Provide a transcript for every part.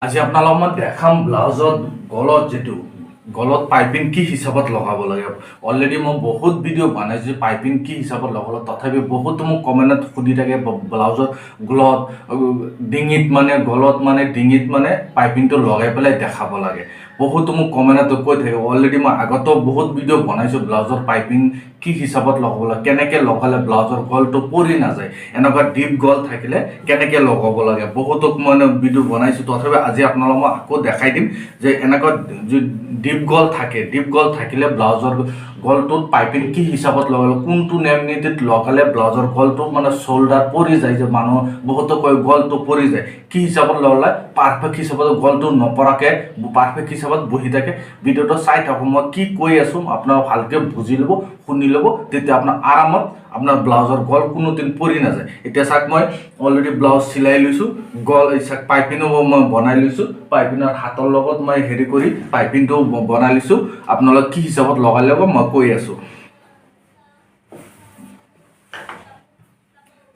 আজি আপোনালোকক মই দেখাম ব্লাউজত গলত যেটো গলত পাইপিং কি হিচাপত লগাব লাগে। অলৰেডি মই বহুত ভিডিঅ' বনাইছোঁ পাইপিং কি হিচাপত লগাব, তথাপি বহুতো মোক কমেণ্টত সুধি থাকে ব্লাউজত গলত ডিঙিত মানে গলত মানে ডিঙিত মানে পাইপিংটো লগাই পেলাই দেখাব লাগে। বহুতো মোক কমেণ্টত কৈ থাকে। অলৰেডি মই আগতো বহুত ভিডিঅ' বনাইছোঁ ব্লাউজৰ পাইপিং কি হিচাপত লগাব লাগে, কেনেকৈ লগালে ব্লাউজৰ গলটো পৰি নাযায়, এনেকুৱা ডিপ গল থাকিলে কেনেকৈ লগাব লাগে, বহুতক মই ভিডিঅ' বনাইছোঁ। তথাপি আজি আপোনালোকক মই আকৌ দেখাই দিম যে এনেকুৱা ডিপ গল থাকে, ডিপ গল থাকিলে ব্লাউজৰ গলটোত পাইপিং কি হিচাপত লগালে, কোনটো নেম নীতিত লগালে ব্লাউজৰ গলটো মানে শোল্ডাৰ পৰি যায়, যে মানুহ বহুতো কয় গলটো পৰি যায়, কি হিচাপত লগালে পাৰফেক্ট হিচাপত গলটো নপৰাকৈ পাৰফেক্ট হিচাপত বহি থাকে। ভিডিঅ'টো চাই থাকোঁ, মই কি কৈ আছোঁ আপোনাক ভালকৈ বুজি ল'ব, শুনি ল'ব, তেতিয়া আপোনাৰ আৰামত আপোনাৰ ব্লাউজৰ গল কোনোদিন পৰি নাযায়। এতিয়া চাওক, মই অলৰেডি ব্লাউজ চিলাই লৈছোঁ, গল চাওক পাইপিঙো মই বনাই লৈছোঁ, পাইপিঙৰ হাতৰ লগত মই হেৰি কৰি পাইপিংটো বনাই লৈছোঁ। আপোনালোক কি হিচাপত লগাই ল'ব মই কৈ আছোঁ।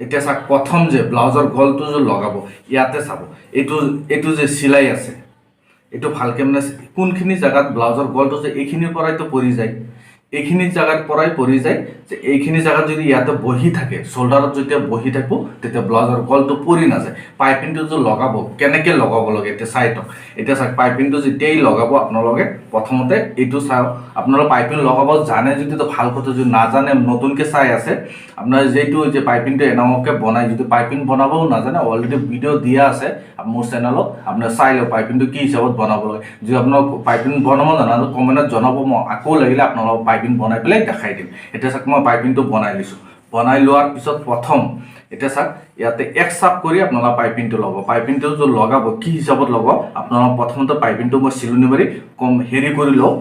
এতিয়া চাওক, প্ৰথম যে ব্লাউজৰ গলটো যে লগাব, ইয়াতে চাব, এইটো যে চিলাই আছে, এইটো ভালকৈ মানে কোনখিনি জেগাত ব্লাউজৰ গলটো যে এইখিনিৰ পৰাইতো পৰি যায়, এইখিনি জায়গাৰ পৰাই পৰি যায়, যে এইখিনি জায়গাত যদি ইয়াতে বহি থাকে, শোল্ডাৰত যেতিয়া বহি থাকব তেতিয়া ব্লাউজৰ গলটো পৰি নাযায়। পাইপিংটো যে লগাব, কেনেকৈ লগাব লাগে এতিয়া চাই থওক। এতিয়া চাওক, পাইপিংটো যেতিয়াই লগাব আপোনালোকে প্ৰথমতে এইটো চাওক, আপোনালোকে পাইপিং লগাব জানে যদি তো ভাল কথা, যদি নাজানে নতুনকৈ চাই আছে, আপোনাৰ যেইটো যে পাইপিংটো এনেকুৱাকৈ বনাই, যদি পাইপিং বনাবও নাজানে অলৰেডি ভিডিঅ' দিয়া আছে মোৰ চেনেলত, আপোনাৰ চাই লওক পাইপিংটো কি হিচাপত বনাব লাগে। যদি আপোনাক পাইপিং বনাব জানে কমেণ্টত জনাব, মই আকৌ লাগিলে আপোনালোকক পাইপিং বনাই পেলাই দেখাই দিম। এতিয়া চাওক, মই পাইপিংটো বনাই লৈছোঁ, বনাই লোৱাৰ পিছত প্ৰথম এতিয়া চাওক, ইয়াতে এক চাপ কৰি আপোনালোকে পাইপিংটো লগাব। পাইপিংটো যে লগাব কি হিচাপত লগাব, আপোনালোক প্ৰথমতে পাইপিংটো মই চিলনি মাৰি কম হেৰি কৰি লওঁ।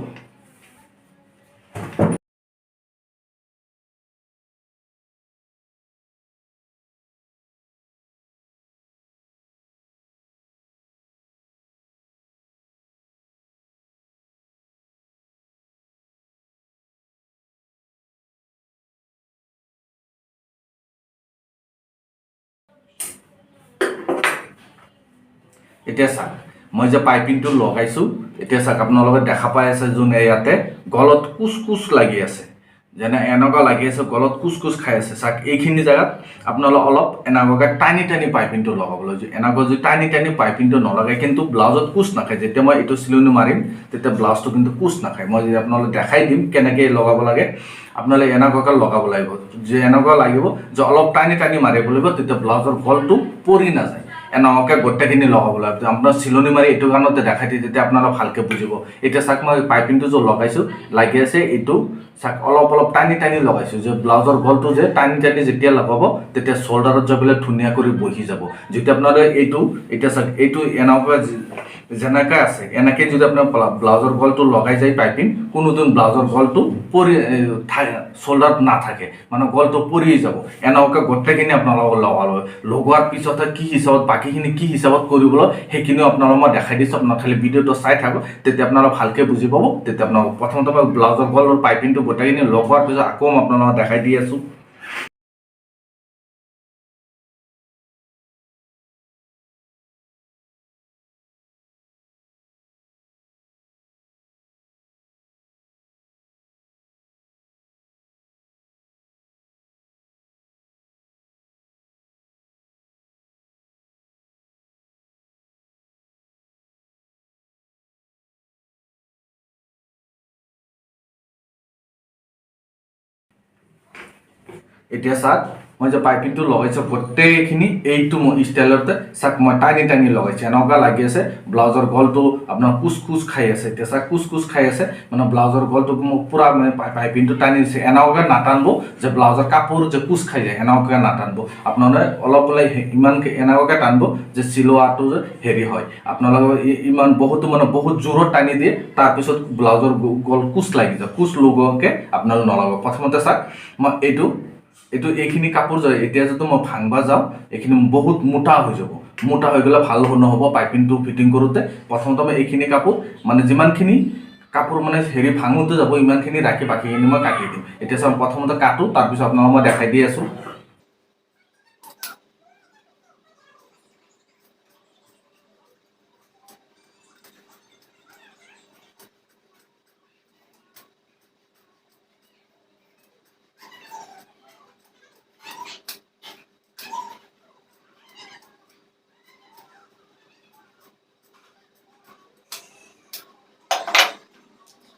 এতিয়া চাওক, মই যে পাইপিংটো লগাইছোঁ, এতিয়া চাওক আপোনালোকে দেখা পাই আছে যোনে ইয়াতে গলত কোচ কোচ লাগি আছে, যেনে এনেকুৱা লাগি আছে গলত কোচ কোচ খাই আছে। চাওক, এইখিনি জেগাত আপোনালোকে অলপ এনেকুৱাকৈ টানি টানি পাইপিংটো লগাব লাগে। এনেকুৱা যদি টানি টানি পাইপিংটো নলগাই কিন্তু ব্লাউজত কোচ নাখায়। যেতিয়া মই এইটো চিলনি মাৰিম তেতিয়া ব্লাউজটো কিন্তু কোচ নাখায়। মই যদি আপোনালোকে দেখাই দিম কেনেকৈ লগাব লাগে। আপোনালোকে এনেকুৱাকৈ লগাব লাগিব, যে এনেকুৱা লাগিব যে অলপ টানি টানি মাৰিব লাগিব, তেতিয়া ব্লাউজৰ গলটো পৰি নাযায়। এনেকুৱাকৈ গোটেইখিনি লগাব লাগিব। আপোনাৰ চিলনি মাৰি এইটো কাৰণতে দেখাই দিয়ে, তেতিয়া আপোনালোকে ভালকৈ বুজিব। এতিয়া চাওক, মই পাইপিংটো যে লগাইছোঁ লাগি আছে, এইটো চাওক অলপ অলপ টানি টানি লগাইছোঁ, যে ব্লাউজৰ গলটো যে টানি টানি যেতিয়া লগাব তেতিয়া শোল্ডাৰত যাবলৈ ধুনীয়া কৰি বহি যাব। যেতিয়া আপোনালোকে এইটো এতিয়া চাওক, এইটো এনেকুৱা যেনেকৈ আছে এনেকৈ যদি আপোনাৰ ব্লাউজৰ গলটো লগাই যায় পাইপিং, কোনোদিন ব্লাউজৰ গলটো পৰি শোল্ডাৰত নাথাকে, মানে গলটো পৰি যাব। এনেকুৱাকৈ গোটেইখিনি আপোনালোকক লগাব। লগোৱাৰ পিছতে কি হিচাপত বাকীখিনি কি হিচাপত কৰিব লাগে সেইখিনিও আপোনালোকক মই দেখাই দিছোঁ। আপোনাক খালি ভিডিঅ'টো চাই থাকক, তেতিয়া আপোনালোকে ভালকৈ বুজি পাব। তেতিয়া আপোনালোক প্ৰথমতে মই ব্লাউজৰ গলৰ পাইপিংটো গোটেইখিনি লগোৱাৰ পিছত আকৌ মই আপোনালোকক দেখাই দি আছোঁ। এতিয়া চাওক, মই যে পাইপিংটো লগাইছোঁ গোটেইখিনি এইটো ষ্টাইলতে চাওক, মই টানি টানি লগাইছোঁ। এনেকুৱা লাগি আছে ব্লাউজৰ গলটো আপোনাৰ কোচ কোচ খাই আছে। এতিয়া চাওক, কোচ কোচ খাই আছে মানে ব্লাউজৰ গলটো মোক পূৰা মানে পাইপিংটো টানি দিছে। এনেকুৱাকৈ নাটানিব যে ব্লাউজৰ কাপোৰ যে কোচ খাই যায়, এনেকুৱাকৈ নাটানিব। আপোনালোকে অলপ ওলাই ইমানকৈ এনেকুৱাকৈ টানিব যে চিলোৱাটো যে হেৰি হয়। আপোনালোকে ইমান বহুতো মানে বহুত জোৰত টানি দিয়ে, তাৰপিছত ব্লাউজৰ গল কোচ লাগি যায়। কোচ লগোৱাকৈ আপোনালোকে নলগাব। প্ৰথমতে চাওক, মই এইখিনি কাপোৰ যে এতিয়া যদি মই ভাঙবা যাওঁ, এইখিনি বহুত মোটা হৈ যাব। মোটা হৈ গ'লে ভাল নহ'ব পাইপিংটো ফিটিং কৰোঁতে। প্ৰথমতে মই এইখিনি কাপোৰ মানে যিমানখিনি কাপোৰ মানে হেৰি ভাঙোতে যাব ইমানখিনি ৰাখি বাকীখিনি মই কাটি দিম। এতিয়া চাওক, প্ৰথমতে কাটো, তাৰপিছত আপোনালোকক মই দেখাই দি আছোঁ।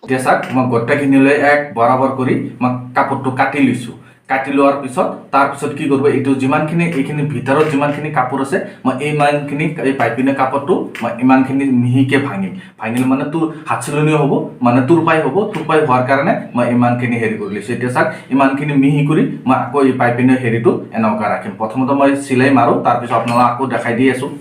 এতিয়া চাওক মই গোটেইখিনি লৈ এক বৰাবৰ কৰি মই কাপোৰটো কাটি লৈছোঁ। কাটি লোৱাৰ পিছত তাৰপিছত কি কৰিব, এইটো যিমানখিনি এইখিনি ভিতৰত যিমানখিনি কাপোৰ আছে মই ইমানখিনি এই পাইপিনে কাপোৰটো মই ইমানখিনি মিহিকৈ ভাঙিল মানে তোৰ হাত চিলনি হ'ব, মানে তুৰপাই হ'ব। তুৰপাই হোৱাৰ কাৰণে মই ইমানখিনি হেৰি কৰি লৈছোঁ। এতিয়া চাওক ইমানখিনি মিহি কৰি মই আকৌ এই পাইপিনে হেৰিটো এনেকুৱা ৰাখিম। প্ৰথমতে মই চিলাই মাৰোঁ, তাৰপিছত আপোনালোকক আকৌ দেখাই দি আছোঁ।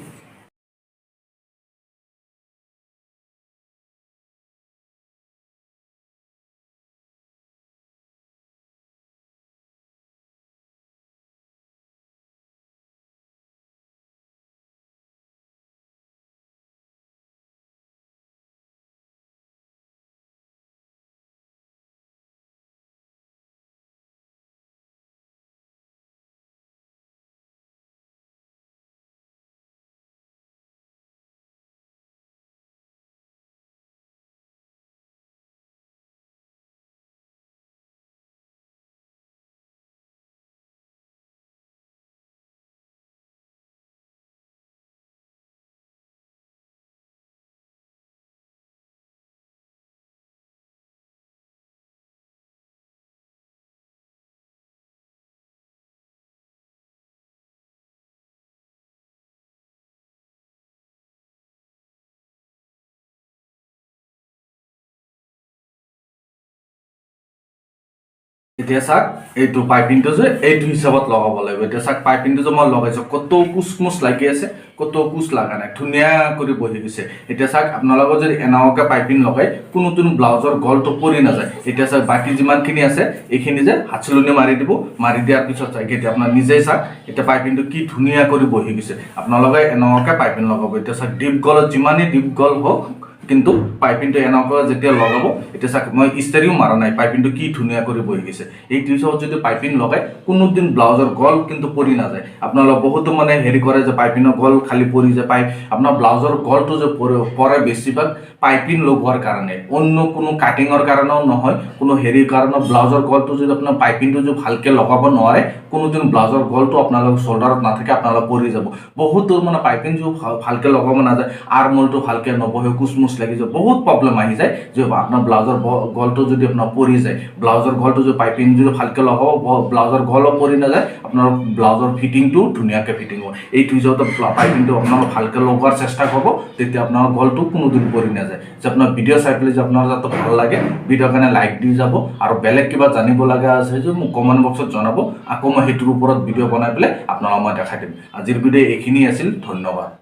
এতিয়া চাওক এইটো পাইপিংটো যে এইটো হিচাপত লগাব লাগিব। এতিয়া চাওক পাইপিংটো যে মই লগাইছোঁ, কত কুচমুচ লাগি আছে, কত কুচ লগা নাই, ধুনীয়া কৰি বহি গৈছে। এতিয়া চাওক আপোনালোকৰ যদি এনেকুৱাকৈ পাইপিং লগাই কোনোটো ব্লাউজৰ গলটো পৰি নাযায়। এতিয়া চাওক বাকী যিমানখিনি আছে এইখিনি যে হাত চিলনি মাৰি দিব, মাৰি দিয়াৰ পিছত চাওক এতিয়া আপোনাৰ নিজেই চাওক এতিয়া পাইপিংটো কি ধুনীয়া কৰি বহি গৈছে। আপোনালোকে এনেকুৱাকৈ পাইপিং লগাব। এতিয়া চাওক ডিপ গলত যিমানেই ডিপ গল হওক, কিন্তু পাইপিংটো এনেকুৱা যেতিয়া লগাব, এতিয়া চাওক মই ইষ্টাৰিও মাৰা নাই, পাইপিংটো কি ধুনীয়া কৰি বহি গৈছে। এই হিচাপত যদি পাইপিং লগাই কোনোদিন ব্লাউজৰ গল কিন্তু পৰি নাযায়। আপোনালোক বহুতো মানে হেৰি কৰে যে পাইপিঙৰ গল খালি পৰি যায়, আপোনাৰ ব্লাউজৰ গলটো যে পৰে বেছিভাগ পাইপিং লগোৱাৰ কাৰণে, অন্য কোনো কাটিঙৰ কাৰণেও নহয়, কোনো হেৰিৰ কাৰণেও ব্লাউজৰ গলটো যদি আপোনাৰ পাইপিংটো যদি ভালকৈ লগাব নোৱাৰে, কোনোদিন ব্লাউজৰ গলটো আপোনালোক শোল্ডাৰত নাথাকে, আপোনালোক পৰি যাব। বহুতো মানে পাইপিং যদি ভালকৈ লগাব নাযায়, আৰ্মলটো ভালকৈ নবহে, কুচমুচ লাগি যায়, বহুত প্ৰব্লেম আহি যায়। যে আপোনাৰ ব্লাউজৰ গলটো যদি আপোনাৰ পৰি যায়, ব্লাউজৰ গলটো যদি পাইপিং যদি ভালকৈ লগাব, ব্লাউজৰ গলো পৰি নাযায়, আপোনাৰ ব্লাউজৰ ফিটিংটো ধুনীয়াকৈ ফিটিং হ'ব। এইটো হিচাপত পাইপিংটো আপোনালোক ভালকৈ লগোৱাৰ চেষ্টা কৰিব, তেতিয়া আপোনাৰ গলটো কোনোদিন পৰি নাযায়। যে আপোনাৰ ভিডিঅ' চাই পেলাই যে আপোনাৰ যাতে ভাল লাগে, ভিডিঅ'ৰ কাৰণে লাইক দি যাব, আৰু বেলেগ কিবা জানিব লগা আছে যে মোক কমেণ্ট বক্সত জনাব, আকৌ মই সেইটোৰ ওপৰত ভিডিঅ' বনাই পেলাই আপোনালোকক মই দেখাই দিম। আজিৰ ভিডিঅ' এইখিনি আছিল, ধন্যবাদ।